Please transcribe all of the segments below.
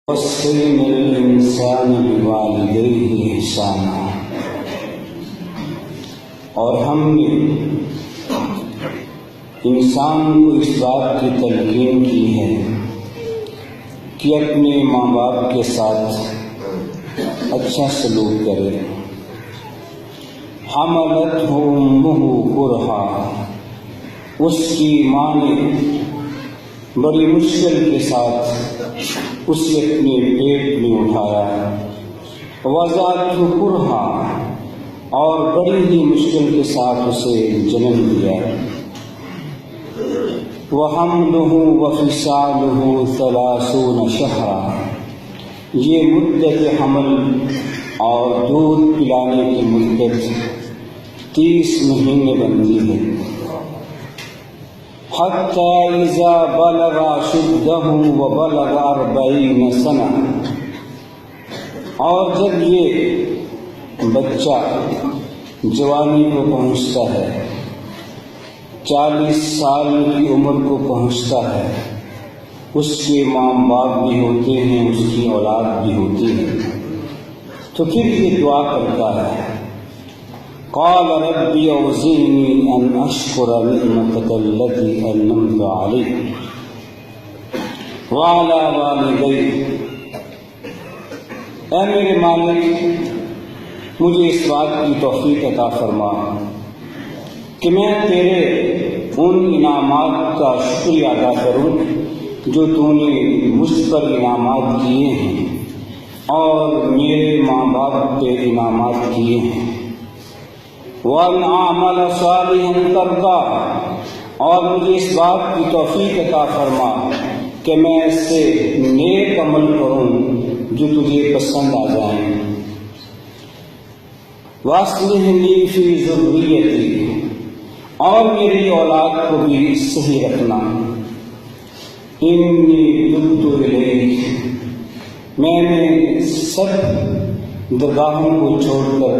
وَوَصَّيْنَا الْإِنسَانَ بِوَالِدَيْهِ إِحْسَانًا، اور ہم نے انسان کو اس بات کی تلقین کی ہے کہ اپنے ماں باپ کے ساتھ اچھا سلوک کرے۔ حملتہ امہ کرہا، اس کی ماں نے بڑی مشکل کے ساتھ اسے اپنے پیٹ میں اٹھایا۔ وضعتہ کرہا، اور بڑی ہی مشکل کے ساتھ اسے جنم دیا۔ وحملہ وفصالہ 30 شہرا، یہ مدت حمل اور دودھ پلانے کی مدت 30 مہینے بنتی ہے۔ حتی اذا بلغ اشدہ وبلغ 40 سنہ، اور جب یہ بچہ جوانی کو پہنچتا ہے، 40 سال کی عمر کو پہنچتا ہے، اس کے ماں باپ بھی ہوتے ہیں، اس کی اولاد بھی ہوتی ہے، تو پھر یہ دعا کرتا ہے، قال رب اوزعنی ان اشکر نعمتک التی انعمت علی وعلی والدی، اے میرے مالک مجھے اس بات کی توفیق عطا فرما کہ میں تیرے ان انعامات کا شکریہ ادا کروں جو تو نے مجھ پر انعامات کیے ہیں اور میرے ماں باپ پہ انعامات کیے ہیں۔ وَأَنْ أَعْمَلَ صَالِحًا تَرْضَاهُ، اور مجھے اس بات کی توفیق عطا فرما کہ میں اس سے نیک عمل کروں جو تجھے پسند آ جائیں۔ وَأَصْلِحْ لِي فِي ذُرِّيَّتِي، اور میری اولاد کو بھی صحیح رکھنا۔ إِنِّي تُبْتُ إِلَيْكَ، میں نے سب درگاہوں کو چھوڑ کر،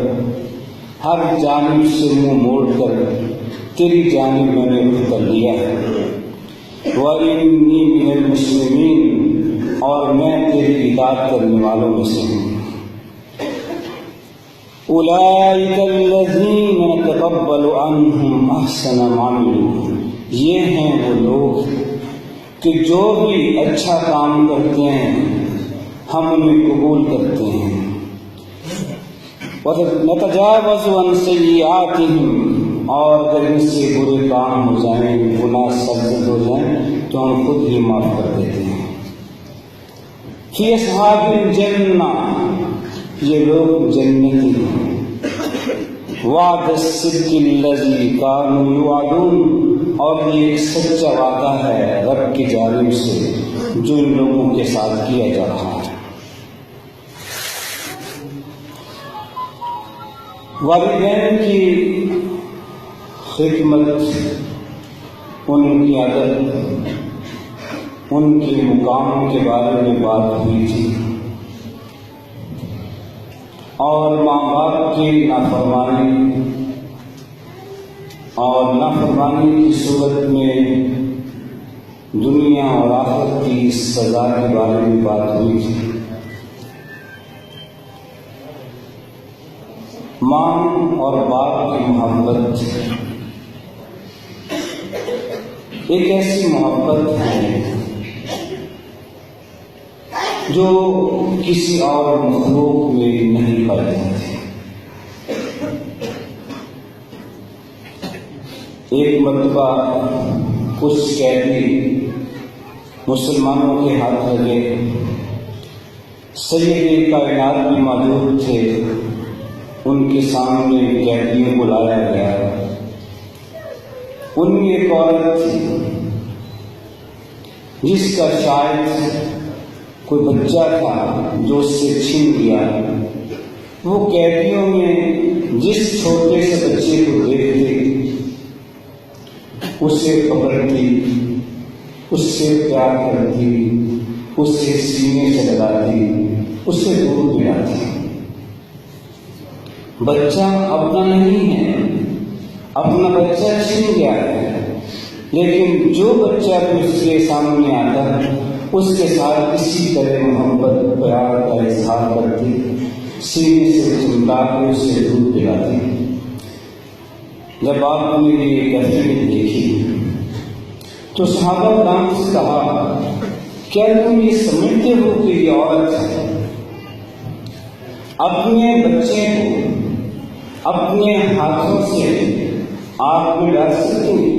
ہر جانب سے منہ موڑ کر تیری جانب میں نے رخ کر لیا ہے۔ وَإِنِّي مِنَ الْمُسْلِمِينَ، اور میں تیری اطاعت کرنے والوں میں سے ہوں۔ أُولَئِكَ الَّذِينَ نَتَقَبَّلُ عَنْهُمْ أَحْسَنَ مَا عَمِلُوا، یہ ہیں وہ لوگ کہ جو بھی اچھا کام کرتے ہیں ہم انہیں قبول کرتے ہیں۔ نتجاوز عن سیئاتہم، اور اگر ان سے برے کام ہو جائیں، گناہ سرزد ہو جائیں تو ہم خود ہی معاف کر دیتے ہیں۔ فی اصحاب الجنہ، یہ لوگ جنتی ہیں۔ وعد الصدق الذی کانوا یوعدون، اور یہ ایک سچا وعدہ ہے رب کی جانب سے جو ان لوگوں کے ساتھ کیا جا رہا ہے۔ والدین کی خدمت، ان کی عادت، ان کے مقام کے بارے میں بات ہوئی تھی، اور ماں باپ کی نافرمانی اور نافرمانی کی صورت میں دنیا اور آخرت کی سزا کے بارے میں بات ہوئی تھی۔ ماں اور باپ کی محبت ایک ایسی محبت ہے جو کسی اور مخلوق میں نہیں پائی جاتی۔ ایک مرتبہ کچھ قیدی مسلمانوں کے ہاتھ لگے، سید کائنات بھی موجود تھے، ان کے سامنے قیدیوں کو لایا گیا۔ ان میں ایک عورت تھی جس کا شاید کوئی بچہ تھا جو اس سے چھین گیا۔ وہ قیدیوں میں جس چھوٹے سے بچے کو دیکھتے اسے پکڑتی، اس سے پیار کرتی، اس سے سینے سے لگاتی، اس سے دودھ پلاتی۔ بچہ اپنا نہیں ہے، اپنا بچہ چھین گیا ہے، لیکن جو بچہ اس کے سامنے آتا اس کے ساتھ اسی طرح محبت پیار کا اظہار کرتی، سینے سے چمٹا کے اسے دودھ پلاتی۔ جب آپ نے یہ کیفیت دیکھی تو صحابہ کرام سے کہا، کیا تم یہ سمجھتے ہو کہ یہ عورت ہے؟ اپنے بچے کو اپنے ہاتھوں سے آگ میں ڈال سکتی ہیں؟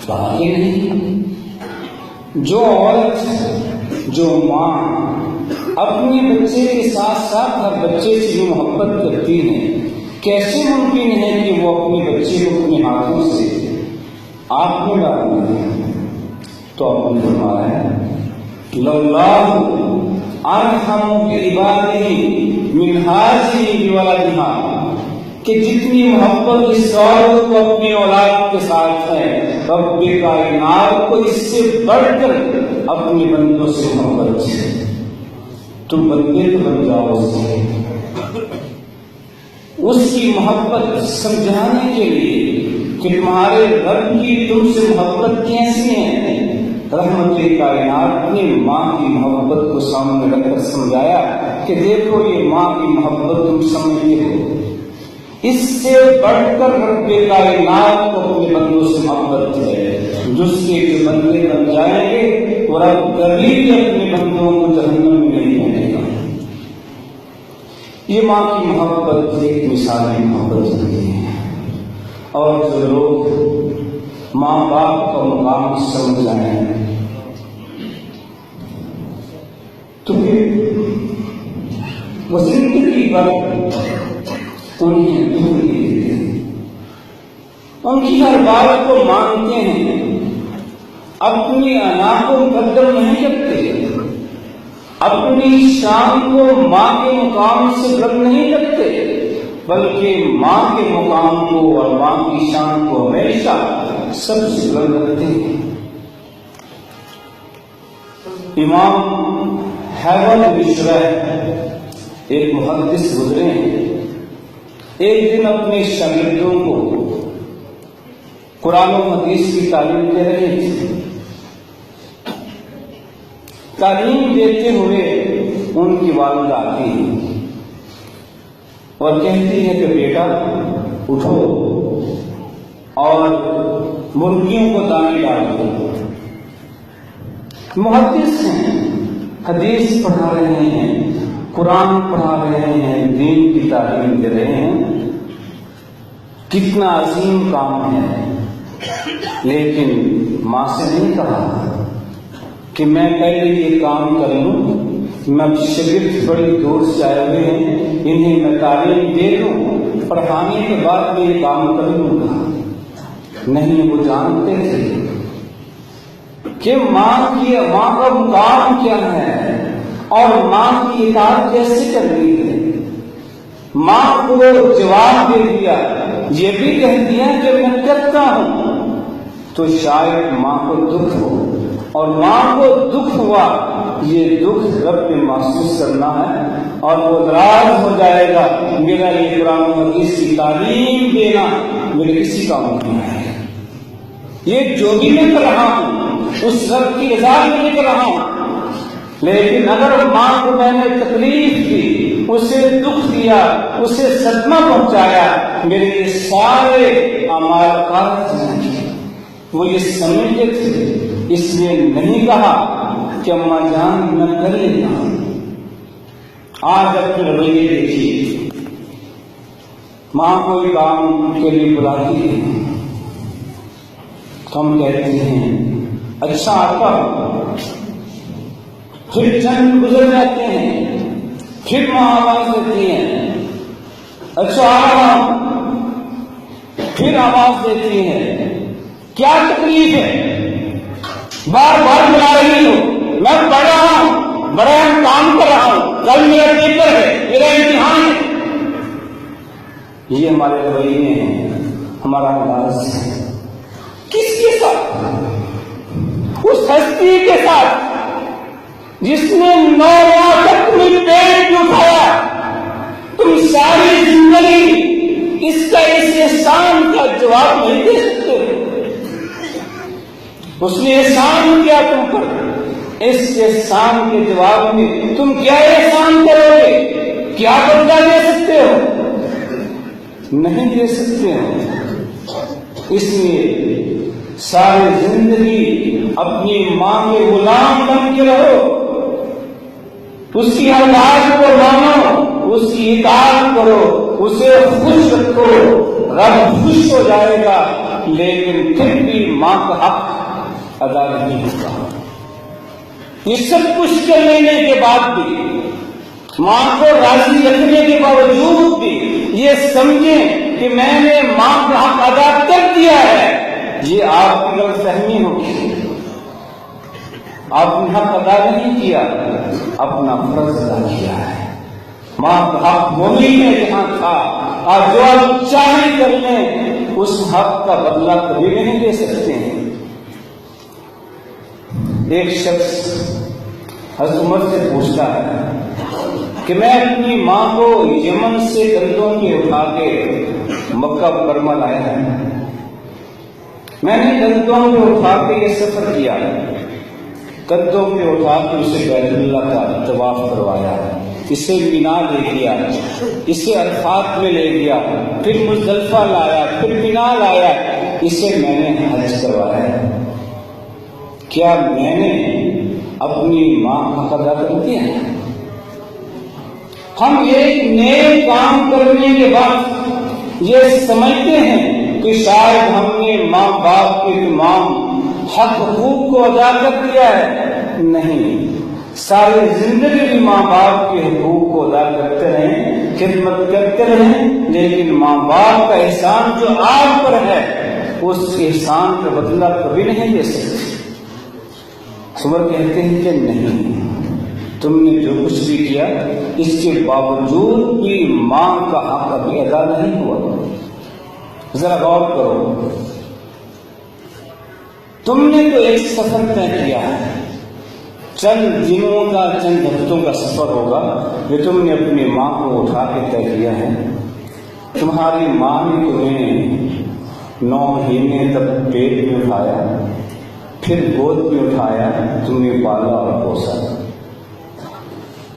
کہا کہ نہیں۔ جو عورت، جو ماں اپنے بچے کے ساتھ ساتھ ہر بچے سے جو محبت کرتی ہے، کیسے ممکن ہے کہ وہ اپنے بچے کو اپنے ہاتھوں سے آگ میں ڈال دے؟ تو آپ نے فرمایا، لَوْلَاهُ أَرْحَمُ بِعِبَادِهِ مِنْ هَٰذِهِ بِوَلَدِهَا، کہ جتنی محبت اس عورت کو اپنی اولاد کے ساتھ ہے، رب کائنات کو اس سے بڑھ کر اپنے بندوں سے محبت ہے۔ تم بندے تو بن جاؤ اس کی محبت سمجھانے کے لیے کہ تمہارے رب کی تم سے محبت کیسی ہے۔ رحمت کائنات نے ماں کی محبت کو سامنے رکھ کر سمجھایا کہ دیکھو یہ ماں کی محبت تم سمجھتے ہو، اس سے بڑھ کر رب کائنات کو اپنے بندوں سے محبت ہے، جس کے بندے بن جائیں گے اور رب کبھی بھی اپنے بندوں کو جہنم میں نہیں بھیجے گا۔ یہ ماں کی محبت ایک مثالی محبت ہوتی ہے، اور جو لوگ ماں باپ کا مقام سمجھ رہے ہیں تو پھر وہ زندگی بھر انہیں دور نہیں دیتے، ان کی ہر بات کو مانتے ہیں، اپنی انا کو مقدم نہیں کرتے، اپنی شان کو ماں کے مقام سے بلند نہیں کرتے، بلکہ ماں کے مقام کو اور ماں کی شان کو ہمیشہ سب سے بلند رکھتے ہیں۔ امام حیوان مشرہ ایک محدث گزرے ہیں، ایک دن اپنے شاگردوں کو قرآن و حدیث کی تعلیم دے رہے تھے۔ تعلیم دیتے ہوئے ان کی والدہ آتی ہے اور کہتی ہے کہ بیٹا اٹھو اور مرغیوں کو دانے ڈال دو۔ محدث ہیں، حدیث پڑھا رہے ہیں، قرآن پڑھا رہے ہیں، دین کی تعلیم دے رہے ہیں، کتنا عظیم کام ہے، لیکن ماں سے نہیں کہا کہ میں پہلے یہ کام کر لوں، میں شاگرد بڑی دور سے آئے ہوئے ہیں، انہیں میں تعلیم دے دوں، پڑھانے کے بعد میں یہ کام کر لوں گا۔ نہیں، وہ جانتے تھے کہ ماں کا مقام کیا ہے اور ماں کی اطاعت کیسے کرنی ہے۔ ماں کو جواب دے دیا، یہ بھی کہہ دیا کہ میں کرتا ہوں، تو شاید ماں کو دکھ ہو، اور ماں کو دکھ ہوا، یہ دکھ رب نے محسوس کرنا ہے اور وہ ناراض ہو جائے گا، میرا یہ قرآن و حدیث کی تعلیم دینا میرے کسی کام نہیں ہے، یہ جو بھی میں کر رہا ہوں اس رب کی رضا میں نہیں کر رہا ہوں۔ لیکن اگر ماں کو میں نے تکلیف دی، اسے دکھ دیا، اسے صدمہ پہنچایا، میرے یہ سارے اعمال قارت ہیں۔ وہ یہ سمجھتے تھے، اس لیے نہیں کہا کہ اماں جان میں کر لیتا ہوں۔ آج اپنے رویے دیکھیے، ماں کوئی کام کے لیے بلاتی ہے، ہم کہتے ہیں اچھا آتا ہوں، پھر چند گزر جاتے ہیں، پھر ماں آواز دیتی ہیں اچھا آ رہا ہوں، پھر آواز دیتی ہے کیا تکلیف ہے، بار بار بلا رہی ہو، میں پڑھ رہا ہوں، بڑا کام کر رہا ہوں، کل میرا پیپر ہے، میرا امتحان ہے۔ یہ ہمارے رویے ہیں، ہمارا انداز ہے۔ کس کے ساتھ؟ اس ہستی کے ساتھ جس نے 9 ماہ تک تمہیں پیٹ اٹھایا، تم ساری زندگی اس کا اس احسان کا جواب نہیں دے سکتے۔ اس نے احسان کیا تم پر، اس احسان کے جواب میں تم کیا احسان کرو گے؟ کیا بدلہ دے سکتے ہو؟ نہیں دے سکتے ہو۔ اس لیے ساری زندگی اپنی ماں کے غلام بن کے رہو، اس کی ہر بات کو مانو، اس کی اطاعت کرو، اسے خوش رکھو، رب خوش ہو جائے گا۔ لیکن پھر بھی ماں کا حق ادا نہیں ہوگا۔ یہ سب کچھ کر لینے کے بعد بھی، ماں کو راضی رکھنے کے باوجود بھی یہ سمجھیں کہ میں نے ماں کا حق ادا کر دیا ہے، یہ آپ کی غلط فہمی ہوگی۔ آپ نے حق ادا نہیں کیا، اپنا فرض ادا کیا ہے۔ ماں کا حق وہی ہے جہاں تھا، اور جو آپ چاہیں کر لیں، اس حق کا بدلہ کبھی نہیں دے سکتے ہیں۔ ایک شخص حضرت عمر سے پوچھتا ہے کہ میں اپنی ماں کو یمن سے کندھوں پہ اٹھا کے مکہ مکرمہ لایا ہے، میں نے کندھوں پہ اٹھا کے یہ سفر کیا، کندھوں پہ اٹھا کے اسے بیت اللہ کا طواف کروایا، اسے مینا لے گیا، اسے عرفات میں لے گیا، پھر مزدلفہ لایا، پھر مینا لایا، اسے میں نے حج کروایا۔ کیا میں نے اپنی ماں کا ادا کر دیا؟ ہم ایک نیک کام کرنے کے بعد یہ سمجھتے ہیں کہ شاید ہم نے ماں باپ کے تمام حق حقوق کو ادا کر دیا ہے۔ نہیں، ساری زندگی بھی ماں باپ کے حقوق کو ادا کرتے رہیں، خدمت کرتے رہیں، لیکن ماں باپ کا احسان جو آپ پر ہے، اس احسان کا بدلہ کبھی نہیں دے سکتے۔ عمر کہتے ہیں کہ نہیں، تم نے جو کچھ بھی کیا اس کے باوجود بھی ماں کا حق ابھی ادا نہیں ہوا۔ ذرا غور کرو، تم نے تو ایک سفر طے کیا ہے، چند دنوں کا، چند ہفتوں کا سفر ہوگا، جو تم نے اپنی ماں کو اٹھا کے طے کیا ہے۔ تمہاری ماں نے تمہیں 9 مہینے تک پیٹ میں اٹھایا، پھر گود میں اٹھایا، تمہیں پالا اور پوسا،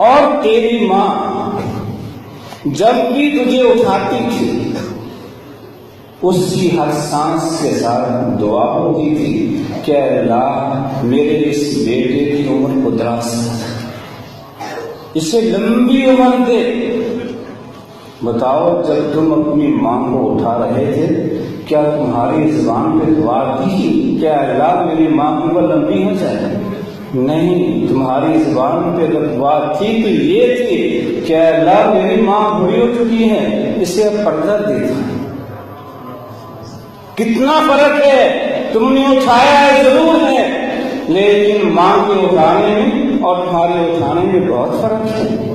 اور تیری ماں جب بھی تجھے اٹھاتی تھی اس کی ہر سانس کے ساتھ دعا ہوتی تھی کہ اللہ میرے اس بیٹے کی عمر کو دراز کر، اسے لمبی عمر دے۔ بتاؤ، جب تم اپنی ماں کو اٹھا رہے تھے کیا تمہاری زبان پہ دعا تھی کہ اللہ میری ماں کی عمر لمبی ہو جائے؟ نہیں، تمہاری زبان پہ اگر دعا تھی تو یہ تھی کہ اللہ میری ماں بوڑھی ہو چکی ہے، اسے اب پردہ دے دو۔ کتنا فرق ہے، تم نے اٹھایا ہے ضرور ہے، لیکن ماں کے اٹھانے میں اور تمہارے اٹھانے میں بہت فرق ہے۔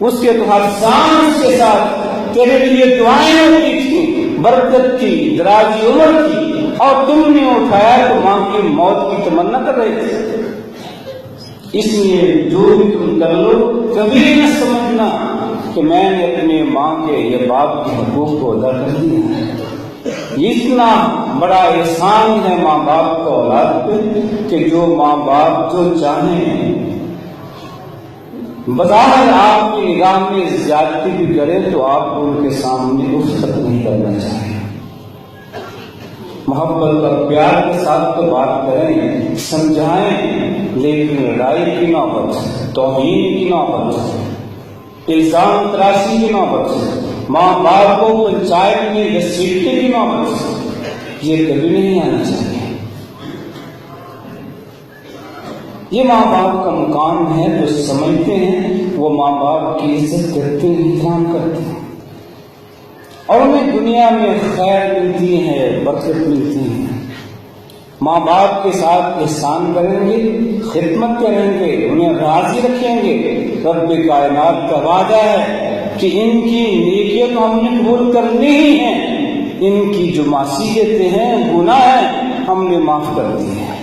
اس کے تو ہر سانس کے ساتھ تیرے لیے دعائیں ہوتی تھی، برکت کی، درازی عمر کی، اور تم نے اٹھایا تو ماں کی موت کی تمنا کر رہے تھے۔ اس لیے جو بھی تم کر لو، کبھی نہ سمجھنا کہ میں نے اپنے ماں کے یا باپ کے حقوق کو ادا کر دیا ہے۔ اتنا بڑا احسان ہے ماں باپ کا اولاد پہ کہ جو ماں باپ جو چاہیں بظاہر آپ کی نگاہ میں زیادتی بھی کرے تو آپ کو ان کے سامنے رخصت نہیں کرنا چاہیے۔ محبت اور پیار کے ساتھ تو بات کریں، سمجھائیں، لیکن لڑائی کی نوبت، توہین کی نوبت، الزام تراشی کی نوبت، ماں باپ کو پنچایت میں گھسیٹنے کی نوبت، یہ کبھی نہیں آنا چاہیے۔ یہ ماں باپ کا مقام ہے، جو سمجھتے ہیں وہ ماں باپ کی عزت کرتے ہیں، احترام کرتے ہیں، اور انہیں دنیا میں خیر ملتی ہے، برکت ملتی ہے۔ ماں باپ کے ساتھ احسان کریں گے، خدمت کریں گے، انہیں راضی رکھیں گے۔ رب کائنات کا وعدہ ہے کہ ان کی نیکیوں کو ہم نے قبول کرنی ہی ہیں، ان کی جو معصیتیں ہیں، گناہ ہیں، ہم نے معاف کر دی ہیں،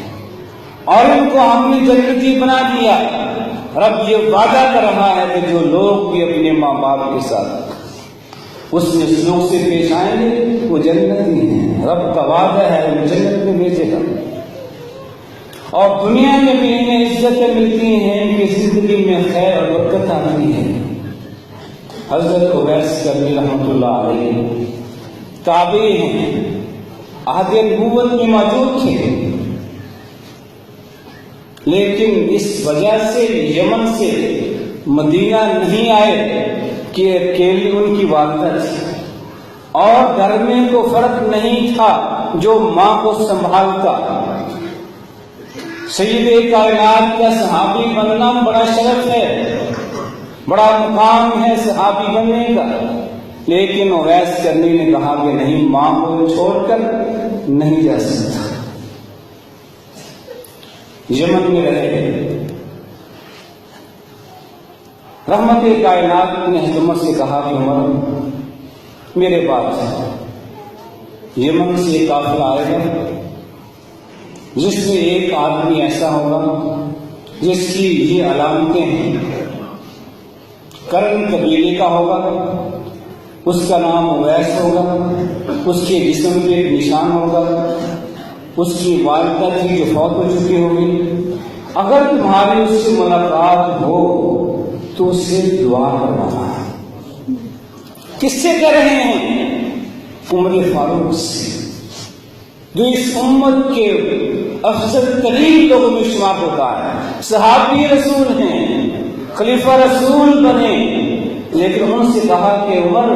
اور ان کو ہم نے جنتی بنا دیا۔ رب یہ وعدہ کر رہا ہے کہ جو لوگ بھی اپنے ماں باپ کے ساتھ اس میں سلوک سے پیش آئیں گے وہ جنتی ہیں۔ رب کا وعدہ ہے وہ جنت میں بھیجے گا۔ اور دنیا میں بھی انہیں عزتیں ملتی ہیں، ان کی زندگی میں خیر اور برکت آتی ہے۔ حضرت اویس کرنی رحمۃ اللہ علیہ تابعی ہیں، عہد نبوت میں موجود تھے، لیکن اس وجہ سے یمن سے مدینہ نہیں آئے کہ اکیلی ان کی والدہ تھی اور گھر میں کو فرق نہیں تھا جو ماں کو سنبھالتا۔ سید کائنات کا صحابی بننا بڑا شرف ہے، بڑا مقام ہے صحابی بننے کا، لیکن اویس کرنی نے کہا کہ نہیں، ماں کو چھوڑ کر نہیں جا سکتا۔ یمن میں رہے، رحمت کائنات نے حضرت عمر سے کہا کہ عمر میرے بات ہے، یمن سے ایک قافلہ آئے گا جس میں ایک آدمی ایسا ہوگا جس کی یہ علامتیں ہیں، کرن قبیلے کا ہوگا، اس کا نام اویس ہوگا، اس کے جسم پہ ایک نشان ہوگا، اس کی والدہ تھی جو فوت ہو چکی ہوگی، اگر تمہاری اس سے ملاقات ہو تو اس سے دعا کروانا۔ کس سے کہہ رہے ہیں؟ عمر فاروق سے، جو اس امت کے افضل ترین لوگوں میں شمار ہوتا ہے، صحابی رسول ہیں، خلیفہ رسول بنے، لیکن ان سے کہا کہ عمر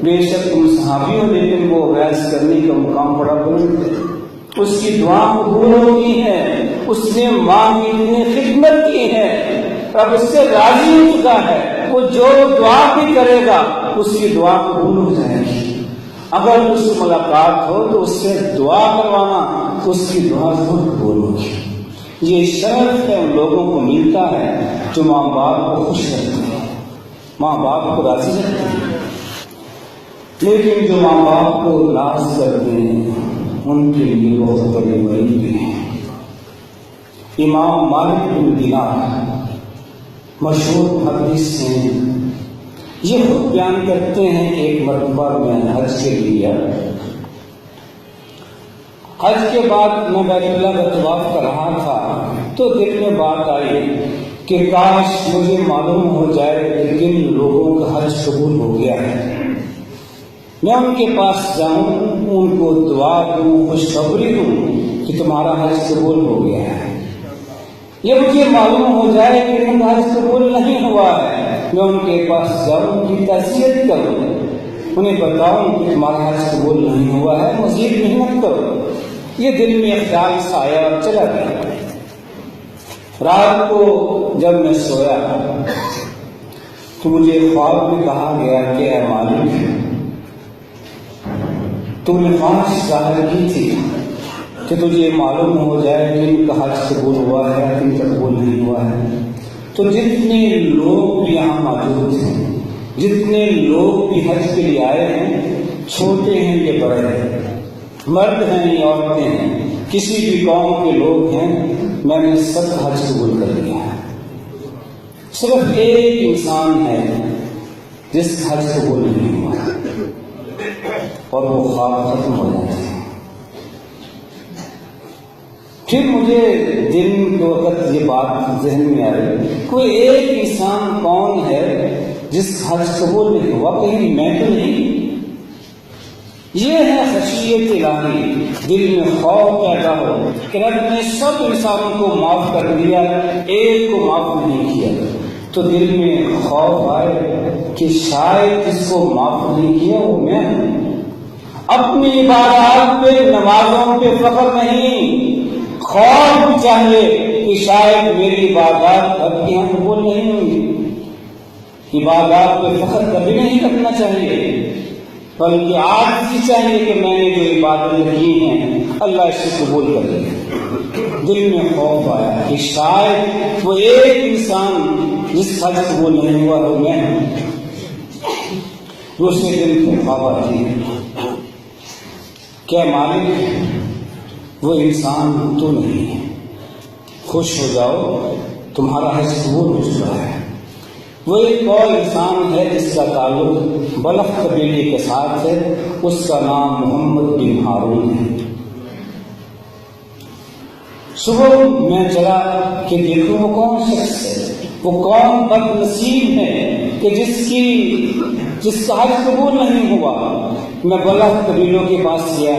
بے شک تم صحابی ہو، لیکن وہ اویس کرنی کا مقام بڑا بلند ہے، اس کی دعا قبول ہوتی ہے، اس نے ماں کی اتنی خدمت کی ہے، اب اس سے راضی ہو چکا ہے، وہ جو دعا بھی کرے گا اس کی دعا قبول ہو جائے گی۔ اگر اس سے ملاقات ہو تو اس سے دعا کروانا، اس کی دعا ضرور قبول ہوگی۔ یہ شرف ہے ان لوگوں کو ملتا ہے جو ماں باپ کو خوش رکھتے ہیں، ماں باپ کو راضی رکھتے ہیں، لیکن جو ماں باپ کو ناراض کرتے ہیں ان کے لیے بہت بڑے وعید ہیں۔ امام مالک بن دینار مشہور محدث ہیں، یہ خود بیان کرتے ہیں کہ ایک مرتبہ میں حج کے لیے، حج کے بعد میں بیت اللہ کا طواف کر رہا تھا تو دل میں بات آئی کہ کاش مجھے معلوم ہو جائے کہ کن لوگوں کا حج قبول ہو گیا ہے، میں ان کے پاس جاؤں، ان کو دعا دوں، خوشخبری دوں کہ تمہارا حج قبول ہو گیا ہے۔ یہ مجھے معلوم ہو جائے کہ ان کا حج قبول نہیں ہوا ہے، میں ان کے پاس جاؤں، ان کی تعزیت کروں، انہیں بتاؤں کہ تمہارا حج قبول نہیں ہوا ہے، مزید محنت کرو۔ یہ دل میں خیال سا آیا اور چلا گیا۔ رات کو جب میں سویا تو مجھے خواب میں کہا گیا کہ اے مالک، تم نے خواہش ظاہر کی تھی کہ تجھے معلوم ہو جائے کہ ان کا حج قبول ہوا ہے، ان کا قبول نہیں ہوا ہے، تو جتنے لوگ بھی یہاں موجود ہیں، جتنے لوگ بھی حج کے لیے آئے ہیں، چھوٹے ہیں یا بڑے ہیں، مرد ہیں یا عورتیں ہیں، کسی بھی قوم کے لوگ ہیں، میں نے سب حج قبول کر لیا ہے۔ صرف ایک انسان ہے جس کا حج قبول نہیں ہوا اور وہ خواب ختم ہو جاتے ہیں۔ پھر مجھے دن کے وقت یہ بات ذہن میں آئی، کوئی ایک انسان کون ہے جس کا حج قبول نہیں ہوا؟ کہیں میں تو نہیں؟ یہ ہے خشیت الہی، دل میں خوف پیدا ہو کہ رب نے سب انسانوں کو معاف کر دیا، ایک کو معاف نہیں کیا، تو دل میں خوف آئے کہ شاید جس کو معاف نہیں کیا وہ میں ہوں۔ اپنی عبادات پہ، نمازوں پہ فخر نہیں، خوف بھی چاہیے کہ شاید میری عبادات اب یہاں قبول نہیں ہوں گی۔ عبادات پہ فخر کبھی نہیں کرنا چاہیے، بلکہ آج بھی چاہیے کہ میں نے جو عبادت کی ہیں اللہ اس سے قبول کر لے۔ دل میں خوف آیا کہ شاید وہ ایک انسان جس کا حج قبول نہیں ہوا وہ میں ہوں۔ دوسرے دن پھر خواب آتی ہے، کیا مالک وہ انسان تو نہیں ہے، خوش ہو جاؤ تمہارا حج قبول ہو چکا ہے۔ وہ ایک اور انسان ہے جس کا تعلق بلخ قبیلے کے ساتھ ہے، اس کا نام محمد بن ہارون ہے۔ صبح میں چلا کہ دیکھوں وہ کون شخص ہے، وہ کون بد نصیب ہے کہ جس کا حج قبول نہیں ہوا۔ میں بلح قبیلوں کے پاس گیا،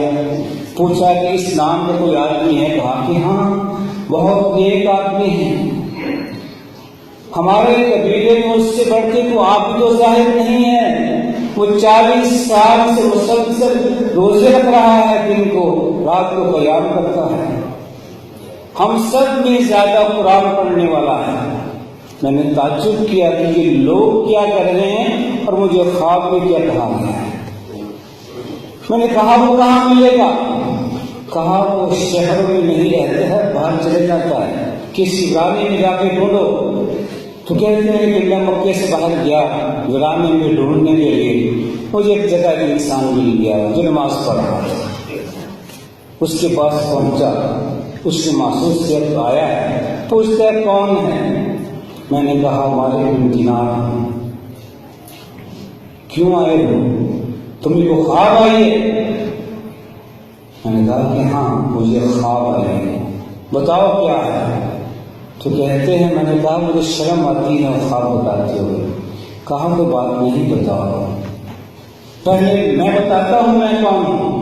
پوچھا کہ اس نام میں کوئی آدمی ہے؟ کہا کہ ہاں بہت نیک آدمی ہیں، ہمارے قبیلے میں اس سے بڑھ کے تو آپ بھی تو ظاہر نہیں ہے، وہ 40 سال سے مسلسل روزے رکھ رہا ہے، دن کو رات کو قیام کرتا ہے، ہم سب میں زیادہ قرآن پڑھنے والا ہے۔ میں نے تعجب کیا کہ یہ لوگ کیا کر رہے ہیں اور مجھے خواب میں کیا کہا گیا ہے۔ میں نے کہا وہ کہاں ملے گا؟ کہا وہ شہروں میں نہیں رہتا ہے، باہر چلے جاتا ہے، کسی ویرانے میں جا کے ڈھونڈو۔ تو کہتے ہیں کہ میں مکے سے باہر گیا ویرانے میں ڈھونڈنے کے لیے، مجھے ایک جگہ ایک انسان مل گیا جو نماز پڑھ رہا تھا، اس کے پاس پہنچا، اس نے محسوس کیا تو آیا ہے، پوچھتا ہے کون ہے؟ میں نے کہا مالک بن دینار۔ کیوں آئے ہو؟ تمہیں کو خواب آئی ہے؟ میں نے کہا کہ ہاں مجھے خواب آئے ہیں، بتاؤ کیا ہے؟ تو کہتے ہیں، میں نے کہا مجھے شرم آتی ہے خواب بتاتے ہوئے۔ کہا تو بات نہیں بتاؤ، پہلے میں بتاتا ہوں میں کون ہوں۔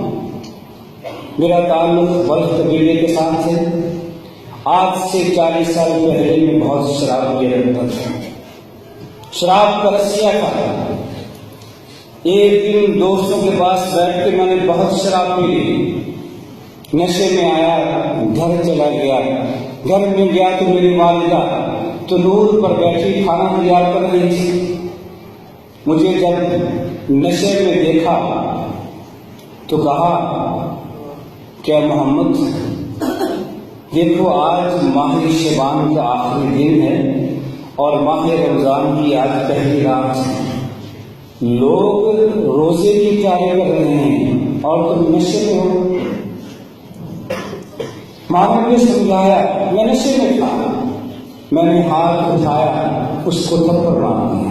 میرا تعلق بلخ قبیلے کے ساتھ ہے، آج سے 40 سال پہلے میں بہت شراب پیا کرتا تھا، شراب کا رسیا تھا۔ ایک دن دوستوں کے پاس بیٹھ کے میں نے بہت شراب پی لی، نشے میں آیا، گھر چلا گیا۔ گھر میں گیا تو میری والدہ تنور پر بیٹھی کھانا تیار کر رہی تھی۔ مجھے جب نشے میں دیکھا تو کہا کیا محمد دیکھو آج ماہ شعبان کا آخری دن ہے اور ماہ رمضان کی آج پہلی رات ہے، لوگ روزے کی تیاری کر رہے ہیں اور تم نشے میں ہو۔ ماں نے مجھے سمجھایا، میں نشے میں تھا، میں نے ہاتھ اٹھایا، اس کو تھپڑ مار دیا۔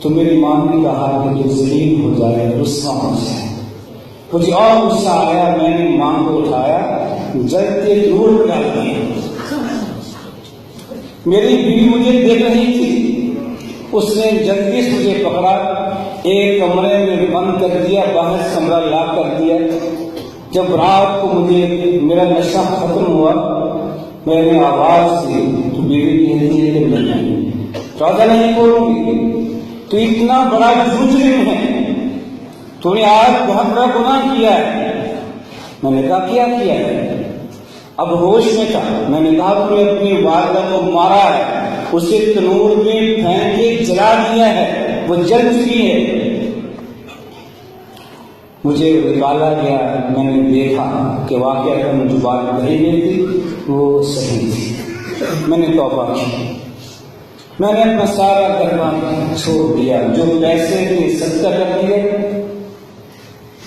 تو میری ماں نے کہا کہ تو ذلیل ہو جائے، رسوا ہو جائے۔ مجھے اور غصہ آیا، میں نے ماں کو اٹھایا، جلتے دور ڈال دیا۔ میری بیوی مجھے دیکھ رہی تھی، اس نے جلدی سے مجھے پکڑا، ایک کمرے میں بند کر دیا، باہر کمرہ لاک کر دیا۔ جب رات کو مجھے میرا نشہ ختم ہوا، میں نے آواز دی تو بیوی کہتی ہے کہ نہیں روزہ نہیں کھولوں گی، تو اتنا بڑا مجرم ہے، تو نے آج بہت بڑا گناہ کیا ہے۔ میں نے کہا کیا کیا ہے؟ اب ہوش میں تھا۔ میں نے کہا تم نے اپنی والدہ کو مارا ہے، اسے تنور میں پھینک کے جلا دیا ہے، وہ جل چکی ہے۔ مجھے نکالا گیا، میں نے دیکھا کہ واقعہ جو بات کہی گئی تھی وہ صحیح تھی۔ میں نے توبہ کی، میں نے اپنا سارا گھر چھوڑ دیا، جو پیسے تھے صدقہ کر دیے،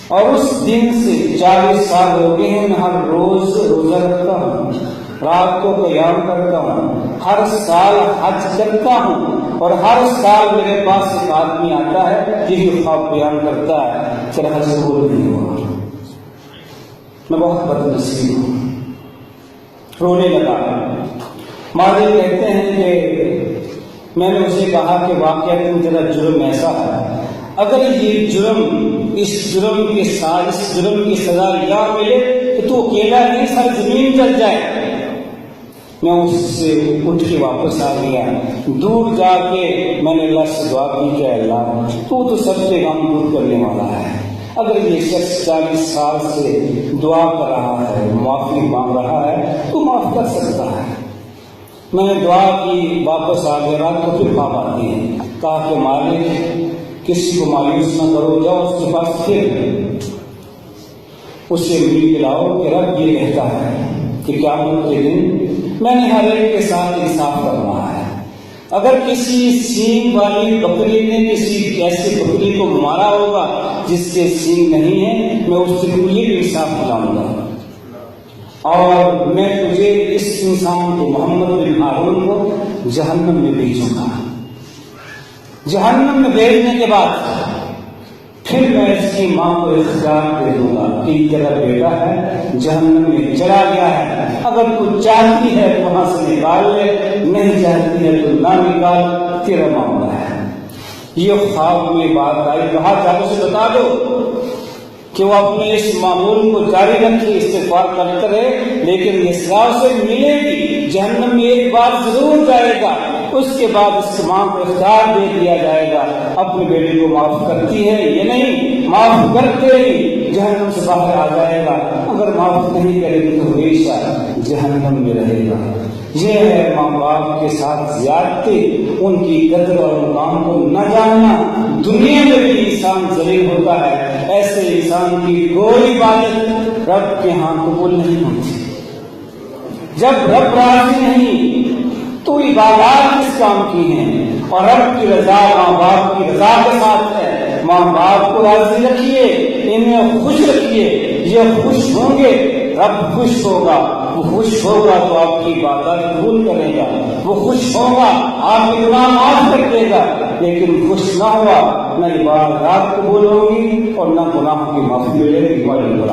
اور اس دن سے 40 سال ہو گئے ہیں، میں ہر روز روزہ رکھتا ہوں، رات کو قیام کرتا ہوں، ہر سال حج کرتا ہوں، اور ہر سال میرے پاس ایک آدمی آتا ہے یہی خواب بیان کرتا ہے کہ حج قبول نہیں ہوا۔ میں بہت بد نصیب ہوں۔ رونے لگا۔ مالک کہتے ہیں کہ میں نے اسے کہا کہ واقعہ تیرا جرم ایسا ہے، اگر یہ جرم اس جرم کی سزا یا ملے تو اکیلا نہیں ساری زمین جل جائے۔ میں اس سے اٹھ کے واپس آ گیا، دور جا کے میں نے اللہ سے دعا کی کہ اللہ تو سب سے غم دور کرنے والا ہے، اگر یہ شخص 40 سال سے دعا کر رہا ہے، معافی مانگ رہا ہے تو معاف کر سکتا ہے۔ میں نے دعا کی، واپس آ گیا، رات کو پھر خواب آتی ہے، کہا کہ مالک کسی کو مایوس نہ کرو، جاؤ اس کے پاس پھر اسے مل کے لاؤ کہ رب یہ کہتا ہے کہ قیامت کے دن میں نے ہر ایک کے ساتھ انصاف کرنا ہے، اگر کسی سینگ والی بکری نے کسی ایسی بکری کو مارا ہوگا جس کے سینگ نہیں ہے، میں اس سے تجھے بھی انصاف دلاؤں گا، اور میں تجھے اس انسان کو محمد بن ہارون کو جہنم میں بھیجوں گا۔ جہنم میں بھیجنے کے بعد پھر میں اس کی ماں کو اختیار دے دوں گا کہ تیرا بیٹا ہے جہنم میں چلا گیا ہے، اگر تو چاہتی ہے تو وہاں سے نکال لے، نہیں چاہتی ہے تو نہ نکال، تیرا معاملہ ہے۔ یہ خواب میں بات آئی، کہا جا اسے بتا دو کہ وہ اپنے اس معمول کو جاری رکھے، استغفار کرتے رہے، لیکن یہ سزا اسے ملے گی، جہنم میں ایک بار ضرور جائے گا، اس کے بعد اس ماں کو اختیار دے دیا جائے گا، اپنے بیٹے کو معاف کرتی ہے یہ نہیں، معاف کرتے ہی جہنم سے باہر آ جائے گا، اگر معاف نہیں کرے گی تو ہمیشہ جہنم میں رہے گا۔ یہ ہے ماں باپ کے ساتھ زیادتی، ان کی قدر اور مقام کو نہ جاننا۔ دنیا میں بھی انسان ذلیل ہوتا ہے، ایسے انسان کی کوئی عبادت رب کے ہاں قبول نہیں ہوتی۔ جب رب راضی نہیں تو عبادات کس کام کی ہیں؟ اور رب کی رضا ماں باپ کی رضا کے ساتھ ہے۔ ماں باپ کو راضی رکھیے، انہیں خوش رکھیے، یہ خوش ہوں گے رب خوش ہوگا، وہ خوش ہوگا تو آپ کی عبادات قبول کرے گا، وہ خوش ہوگا آپ کے گناہ معاف کر دے گا، لیکن خوش نہ ہوا نہ عبادات قبول ہوگی اور نہ گناہوں کی معافی ملے گی۔